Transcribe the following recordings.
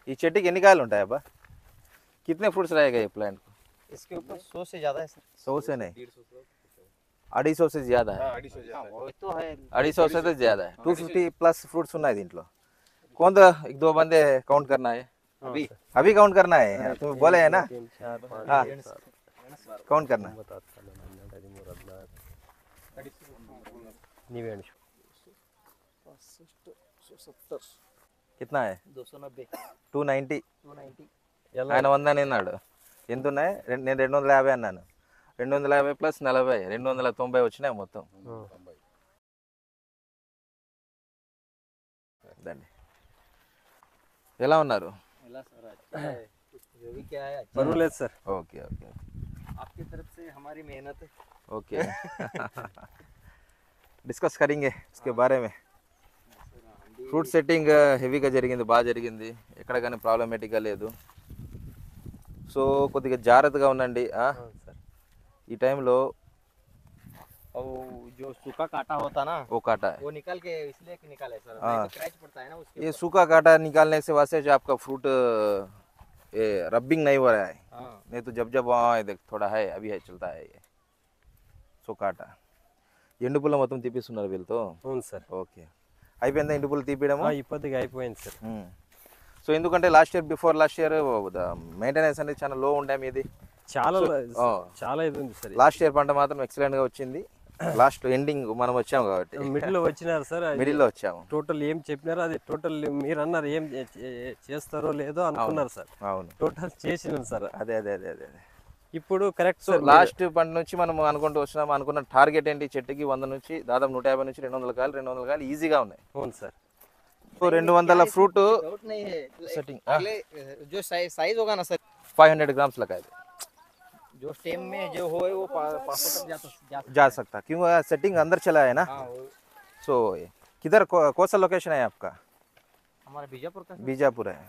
ये चट्टी के निकाल ఉంటాయి అబ్బా कितने फ्रूट्स रहेगा ये प्लांट को? इसके ऊपर 100 से ज्यादा है सर। 100 से नहीं 250 से ज्यादा है। वो तो है 250 से तो ज्यादा है। 250 प्लस फ्रूट्स ఉన్నాయి దీంట్లో। कौन सा एक दो बंदे काउंट करना है? अभी काउंट करना है। तुम बोले है ना? हाँ काउंट करना। कितना है? 290 290 290 ఆయన 100 అని అన్నాడు. ఎంత ఉన్నాయి? నేను 250 అన్నాను. 250 ప్లస్ 40 290 వచ్చినాయి మొత్తం. దండి ఎలా ఉన్నారు? ఎలా सर जो भी क्या है परवलेज सर। ओके ओके आपकी तरफ से हमारी मेहनत है। ओके డిస్కస్ కరింగే इसके बारे में ఫ్రూట్ సెట్టింగ్ హెవీగా జరిగింది, బాగా జరిగింది, ఎక్కడ కానీ ప్రాబ్లమేటిక్గా లేదు. సో కొద్దిగా జాగ్రత్తగా ఉండండి ఈ టైంలో. और जो सूखा काटा होता ना वो काटा है, वो निकाल के इसलिए निकाले सर, नहीं तो क्रैच पड़ता है ना उसके ये सूखा काटा निकालने से वास्ते जो आपका फ्रूट ये रबिंग नहीं हो रहा है. नहीं तो जब जब वहाँ देख थोड़ा है अभी है चलता है ये. సో కాటా ఎండుపుల్ల మొత్తం తీపిస్తున్నారు వీళ్ళతో. అవును సార్. ఓకే అయిపోయిందా ఎండుపుల్ల తీపియడము? ఇప్పటికి అయిపోయింది సార్. సో ఎందుకంటే లాస్ట్ ఇయర్ మెయింటెనెన్స్ అనేది చాలా లో ఉండే మీది, చాలా ఇది ఉంది సార్. లాస్ట్ ఇయర్ పంట మాత్రం ఎక్సలెంట్ గా వచ్చింది. లాస్ట్ ఎండింగ్ మనం వచ్చాము కాబట్టి మిడిల్ లో వచ్చినారు సార్, మిడిల్ లో వచ్చాము. టోటల్ ఏం చెప్పినారో అది టోటల్ మీరు అన్నారు, ఏం చేస్తారో లేదో అనుకున్నారు సార్. అవును టోటల్ చేసినాం సార్. అదే అదే అదే అదే ఇప్పుడు కరెక్ట్ సార్. లాస్ట్ పంట నుంచి మనం అనుకుంటూ వచ్చినాము. అనుకున్న టార్గెట్ ఏంటి? చెట్టుకి 100 నుంచి దాదాపు 150 నుంచి 200 కాయలు ఈజీగా ఉన్నాయి. అవును సార్. సో 200 ఫ్రూట్ डाउट नहीं है सेटिंग अगले जो साइज होगा ना सर 500 ग्राम्स लगा है जो स्टेम में जो होए वो 500 तक जा सकता, क्यों सेटिंग अंदर चला है ना. सो किधर कौन सा लोकेशन है आपका? हमारा बीजापुर का बीजापुर है.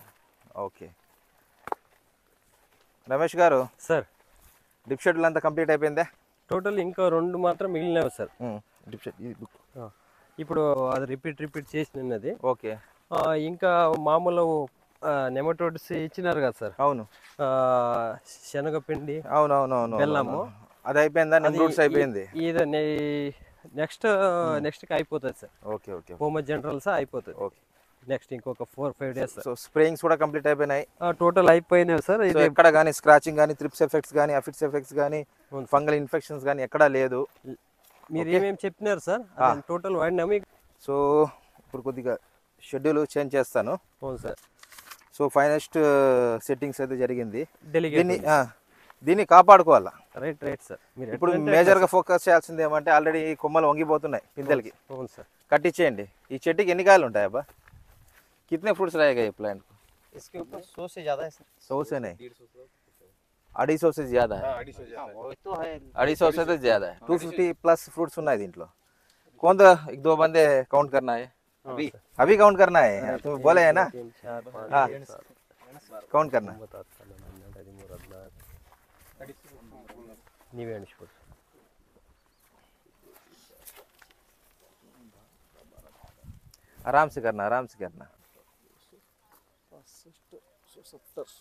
ఓకే రమేష్ గారు సార్, డిప్ షెడ్యూల్ అంతా కంప్లీట్ అయిపోయిందా? టోటల్ ఇంకా 2 మాత్రం మిగిలినవి సార్. డిప్ షెడ్ ఇప్పుడు అది రిపీట్ చేసినది. ఓకే ఇంకా మామూలు నెమటోడ్స్ ఇచ్చినారు కదా సార్. అవును శనగపిండి, అవునవునవును బెల్లము, అది అయిపోయిందా? ఫ్రూట్స్ అయిపోయింది. ఇది నెక్స్ట్కి అయిపోతుంది సార్. ఓకే ఓకే హోమ్ జనరల్స్ అయిపోతుంది. ఓకే నెక్స్ట్ ఇంకొక 4-5 డేస్. సో స్ప్రేయింగ్స్ కూడా కంప్లీట్ అయిపోయినాయి. టోటల్ అయిపోయినాయి సార్. ఇది ఎక్కడ కానీ స్క్రాచింగ్ కానీ త్రిప్స్ ఎఫెక్ట్స్ కానీ అఫిడ్స్ ఎఫెక్ట్స్ కానీ ఫంగల్ ఇన్ఫెక్షన్స్ కానీ ఎక్కడా లేదు. మీరు ఏమేమి చెప్పినారు సార్ టోటల్ వాడినాము. సో ఇప్పుడు కొద్దిగా షెడ్యూల్ చేంజ్ చేస్తాను. అవును సార్. సో ఫైనెస్ట్ సెట్టింగ్స్ అయితే జరిగింది. డెలిగేట్ దీన్ని కాపాడుకోవాలా. Right sir. మీరు ఇప్పుడు మేజర్గా ఫోకస్ చేయాల్సింది ఏమంటే ఆల్రెడీ కొమ్మలు వంగిపోతున్నాయి పిందెలకి. అవును సార్. కట్టించేయండి. ఈ చెట్టుకి ఎన్ని కాయలు ఉంటాయి అబ్బా? कितने फ्रूट्स रहेगा ये प्लांट को? इसके ऊपर 100 से ज्यादा है सर। 100 से नहीं 250 से ज्यादा है. वो तो है 250 से तो ज्यादा है. 250 प्लस फ्रूट्स ఉన్నాయి దీంట్లో. कौन सा एक दो बंदे काउंट करना है? अभी काउंट करना है. तुम बोले है ना? हाँ काउंट करना. ನೀವೇ ಎಣಿಸ್ಬೋದು. आराम से करना, आराम से करना. 170 275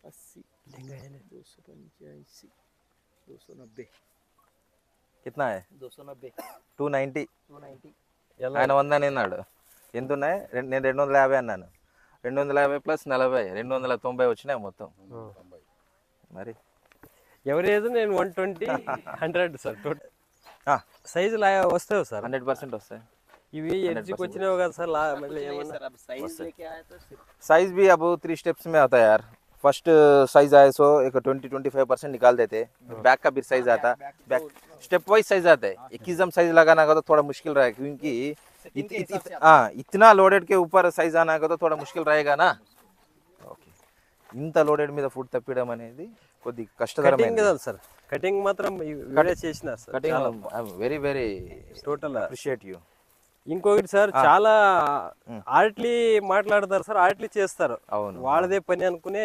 80 285 290 कितना है? 290 290 290 ఆయన 100 అని అన్నాడు. ఎంత ఉన్నాయి? నేను 250 అన్నాను. 250 ప్లస్ 40 290 వచ్చినాయి మొత్తం. మరి ఎవరేదో నేను 120 100 సార్. టోటల్ సైజు వస్తాయి సార్. 100% వస్తాయి. ఇవి ఎడ్జ్కి వచ్చినావు కదా సార్. మళ్ళీ ఏమన్నా साइज भी अब 3 स्टेप्स में आता है यार. फर्स्ट साइज आए सो एक 20-25% निकाल देते. बैक का भी साइज आता, बैक स्टेप वाइज साइज आता है. एक ही साइज लगाना का तो थोड़ा मुश्किल रहेगा, क्योंकि इतना लोडेड के ऊपर साइज आना का तो थोड़ा मुश्किल रहेगा ना. ఓకే ఇంత లోడెడ్ మీద ఫుడ్ తప్పియడం అనేది కొద్ది కష్టతరమైనది కదా సార్. కటింగ్ మాత్రం వీడియో చేసినారు sir. Cutting very very total appreciate you. ఇంకొకటి సార్ చాలా ఆర్ట్లీ మాట్లాడతారు సార్, ఆర్ట్లీ చేస్తారు. అవును. వాళ్ళదే పని అనుకునే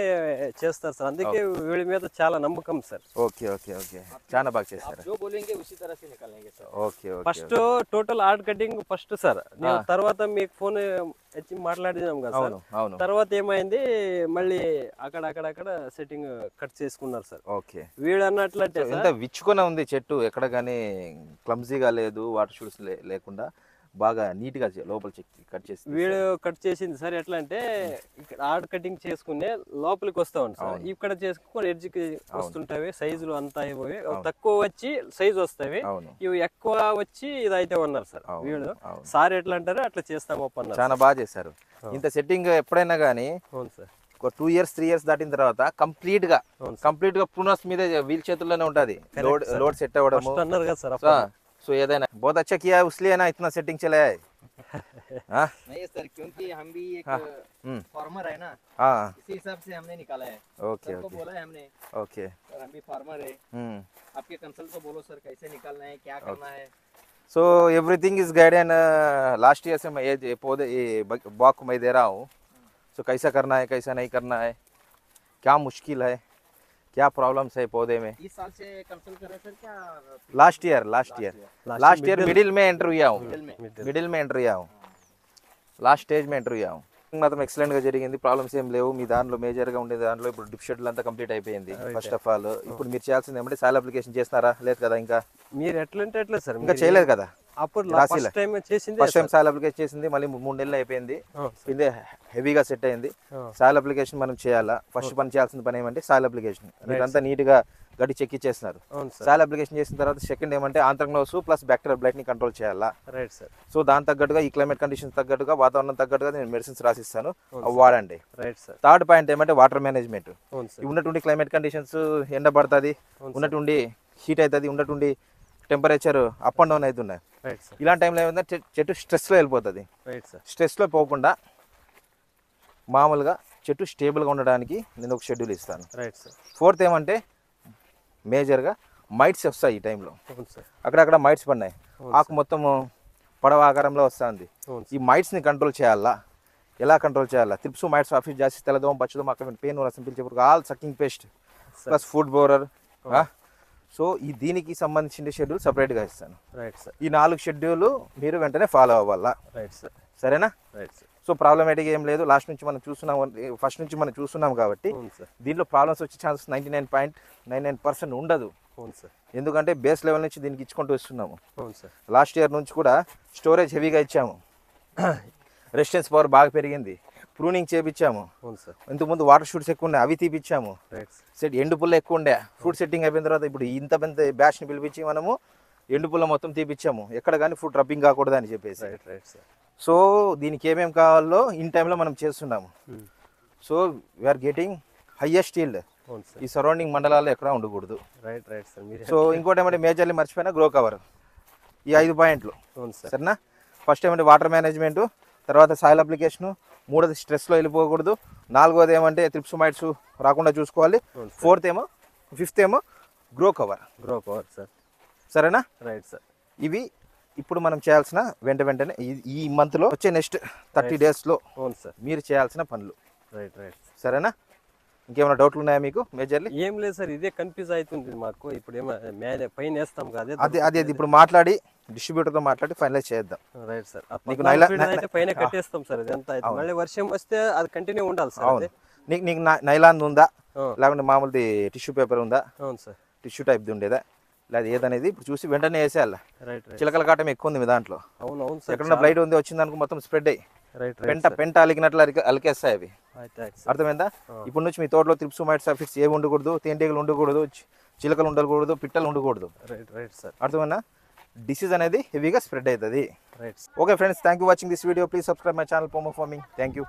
చేస్తారు సార్, అందుకే వీళ్ళ మీద చాలా నమ్మకం సార్. ఓకే ఓకే ఓకే, చాలా బాగా చేస్తారు. जो बोलेंगे उसी तरह से निकालेंगे sir. Okay okay. First total art cutting first sir, నేను తర్వాత మీకు ఫోన్ వచ్చి మాట్లాడినాం కదా సార్. అవును అవును. తర్వాత ఏమైంది మళ్ళీ అక్కడ సెట్టింగ్ కట్ చేసుకున్నారు సార్. ఓకే. వీడు అన్నట్లంటే ఎంత విచ్చుకొని ఉంది చెట్టు, ఎక్కడ కానీ క్లమ్జీగా లేదు, వాటర్ షూట్స్ లేకుండా బాగా నీట్ గా లోపల కట్ చేసి వీడు కట్ చేసింది సార్. ఎట్లా అంటే ఇక్కడ ఆర్ట్ కటింగ్ చేసుకునే లోపలికి వస్తా ఉంది సార్, ఇక్కడ చేసుకుని ఎడ్జ్కి వస్తుంటాయి, సైజులు అంతా అయిపోయి తక్కువ వచ్చి సైజు వస్తాయి, ఇవి ఎక్కువ వచ్చి ఇది అయితే ఉన్నారు సార్. వీడు సార్ ఎట్లా అంటారు అట్లా చేస్తామన్నారు. చాలా బాగా చేశారు. ఇంత సెట్టింగ్ ఎప్పుడైనా కానీ అవును సార్, ఒక 2 years 3 years దాటిన తర్వాత కంప్లీట్ గా పూర్ణస్ మీద వీల్ చేతుల్లోనే ఉంటది. లోడ్ సెట్ అవ్వడం అన్నారు కదా సార్. सो ये देना बहुत अच्छा किया है, उसलिए ना इतना सेटिंग चला है. हाँ नहीं सर, क्योंकि हम भी एक फार्मर है ना, हाँ इसी हिसाब से हमने निकाला है. ओके सबको ओके बोला है हमने ओके. सर, हम भी फार्मर है, आपके कंसल्ट को बोलो सर कैसे निकालना है, क्या करना है. So everything is guided. Last year से मैं ये पौधे ये बॉक मैं दे रहा हूँ. सो कैसा करना है कैसा नहीं करना है, क्या मुश्किल है, क्या प्रॉब्लम्स है पौधे में. इस साल से कंसल्ट कर रहे सर क्या? लास्ट ईयर मिडिल में एंटर हुआ हूँ. मिडिल में एंटर हुआ हूँ, లాస్ట్ స్టేజ్ में ఎంటర్ అయ్యాము. మాత్రం ఎక్సలెంట్ గా జరిగింది, ప్రాబ్లమ్స్ ఏం లేవు. మీ దాంట్లో మేజర్ గా ఉండే దాంట్లో ఇప్పుడు డిప్ షెడ్యూల్ అంతా కంప్లీట్ అయిపోయింది. ఫస్ట్ ఆఫ్ ఆల్ ఇప్పుడు మీరు చేయాల్సింది ఏమంటే సాయిల్ అప్లికేషన్ చేస్తున్నారా? లేదు కదా, ఇంకా మీరు ఎట్లంటే ఎట్లా సార్, ఇంకా చేయలేదు కదా. అప్పుడు ఫస్ట్ టైం చేసింది, ఫస్ట్ టైం సాయిల్ అప్లికేషన్ చేసింది, మళ్ళీ 3 నెలలు అయిపోయింది. ఇదే హెవీగా సెట్ అయింది. సాయిల్ అప్లికేషన్ మనం చేయాలా? ఫస్ట్ పని చేయాల్సిన పని ఏమంటే సాయిల్ అప్లికేషన్. మీరంతా నీట్ గా గడ్డి చెక్కి చేస్తున్నారు. సాయిల్ అప్లికేషన్ చేసిన తర్వాత సెకండ్ ఏమంటే ఆంథ్రాక్నోస్ ప్లస్ బ్యాక్టీరియల్ బ్లైట్ ని కంట్రోల్ చేయాలా. Right sir. సో దాని తగ్గట్టుగా ఈ క్లైమేట్ కండిషన్స్ తగ్గట్టుగా వాతావరణం తగ్గట్టుగా నేను మెడిసిన్స్ రాసిస్తాను, అవి వాడండి. Right sir. థర్డ్ పాయింట్ ఏమంటే వాటర్ మేనేజ్మెంట్. అవును సార్. ఉన్నటువంటి క్లైమేట్ కండిషన్స్ ఎండ పడుతుంది, ఉన్నటువంటి హీట్ అవుతుంది, ఉన్నటువంటి టెంపరేచర్ అప్ అండ్ డౌన్ అవుతున్నాయి. Right sir. ఇలాంటి టైంలో ఏమంటే చెట్టు స్ట్రెస్లో వెళ్ళిపోతుంది. Right sir. స్ట్రెస్లో పోకుండా మామూలుగా చెట్టు స్టేబుల్గా ఉండడానికి నేను ఒక షెడ్యూల్ ఇస్తాను. Right sir. ఫోర్త్ ఏమంటే మేజర్గా మైట్స్ వస్తాయి ఈ టైంలో. అవును సార్. అక్కడక్కడ మైట్స్ పడినాయి, ఆకు మొత్తం పడవ ఆకారంలో వస్తుంది. ఈ మైట్స్ని కంట్రోల్ చేయాలా? ఎలా కంట్రోల్ చేయాలా? త్రిప్స్ మైట్స్ ఆఫీస్ జాస్తి తెల్లదోమ పచ్చదోమ అక్కడ పెయిన్ రసం పిలిచేప్పుడు all sucking pest plus food borer. So ఈ దీనికి సంబంధించిన షెడ్యూల్ సపరేట్గా ఇస్తాను. Right sir. ఈ 4 షెడ్యూల్ మీరు వెంటనే ఫాలో అవ్వాలా. Right sir. సరేనా? Right sir. సో ప్రాబ్లమేటిక్ ఏం లేదు. లాస్ట్ నుంచి మనం చూస్తున్నాం, ఫస్ట్ నుంచి మనం చూస్తున్నాం కాబట్టి దీంట్లో ప్రాబ్లమ్స్ వచ్చే ఛాన్సెస్ 99.99% ఉండదు. అవును సార్. ఎందుకంటే బేస్ లెవెల్ నుంచి దీనికి ఇచ్చుకుంటూ వస్తున్నాము. అవును సార్. లాస్ట్ ఇయర్ నుంచి కూడా స్టోరేజ్ హెవీగా ఇచ్చాము, రెసిస్టెన్స్ పవర్ బాగా పెరిగింది, ప్రూనింగ్ చేపించాము. అవును సార్. ఇంతకుముందు వాటర్ షూట్స్ ఎక్కువ ఉన్నాయి, అవి తీపిచ్చాము. Right sir. సెట్ ఎండు పుల్ల ఎక్కువ ఉండే, ఫ్రూట్ సెట్టింగ్ అయిపోయిన తర్వాత ఇప్పుడు ఇంత పెద్ద బ్యాచ్ని పిలిపించి మనము ఎండు పుల్ల మొత్తం తీపిచ్చాము, ఎక్కడ కానీ ఫ్రూట్ రబ్బింగ్ కాకూడదు అని చెప్పేసి. Right right sir. సో దీనికి ఏమేమి కావాలో ఇన్ టైంలో మనం చేస్తున్నాము. So we are getting highest yield. అవును సార్. ఈ సరౌండింగ్ మండలాల్లో ఎక్కడ ఉండకూడదు. Right right sir. మీరు సో ఇంకోటి ఏమంటే మేజర్లీ మర్చిపోయినా గ్రో కవర్. ఈ 5 పాయింట్లు. అవును సార్. సరేనా? ఫస్ట్ ఏమంటే వాటర్ మేనేజ్మెంట్, తర్వాత సాయిల్ అప్లికేషను, 3వది స్ట్రెస్లో వెళ్ళిపోకూడదు, 4వది ఏమంటే త్రిప్స్ మైట్స్ రాకుండా చూసుకోవాలి, 5th ఏమో grow cover. Grow cover sir. సరేనా? Right sir. ఇవి ఇప్పుడు మనం చేయాల్సిన వెంటనే ఈ మంత్లో వచ్చే నెక్స్ట్ 30 డేస్లో అవును సార్ మీరు చేయాల్సిన పనులు. Right right. సరేనా? ఇంకేమైనా డౌట్లు ఉన్నాయా మీకు మేజర్లీ? ఏం లేదు సార్, ఇదే కన్ఫ్యూజ్ అవుతుంది మాకు. ఇప్పుడు ఏమో పైన వేస్తాం కదా, అది ఇప్పుడు మాట్లాడి డిస్ట్రిబ్యూటర్తో మాట్లాడి ఫైనలైజ్ చేద్దాం. Right sir. నీకు అయితే పైన కట్టేస్తాం సార్, ఇదంతా మళ్ళీ వర్షం వస్తే అది కంటిన్యూ ఉండాలి సార్. అవును. నీకు నైలాన్ ఉందా, లేకుంటే మామూలుది టిష్యూ పేపర్ ఉందా? అవును సార్. టిష్యూ టైప్ది ఉండేదా, లేదా ఏదనేది ఇప్పుడు చూసి వెంటనే వేసేయాలి. రైట్. చిలకల కాటం ఎక్కువ ఉంది మీ దాంట్లో. అవును అవును సార్. ఎక్కడన్నా బ్లైట్ ఉంది వచ్చిందనుకో మొత్తం స్ప్రెడ్ అయ్యి రైట్ పెంట అలికినట్లు అలికేస్తాయి అవి. అర్థమైందా? ఇప్పుడు నుంచి మీ తోటలో త్రిప్స్ మైట్స్ అఫిడ్స్ ఏమి ఉండకూడదు, తేనెటీగలు ఉండకూడదు, చిలకలు ఉండకూడదు, పిట్టలు ఉండకూడదు. Right right sir. అర్థమైందా? డిసీజ్ అనేది హెవీగా స్ప్రెడ్ అవుతుంది. Right. Okay friends, thank you watching this video. Please subscribe my channel Pomo farming. Thank you.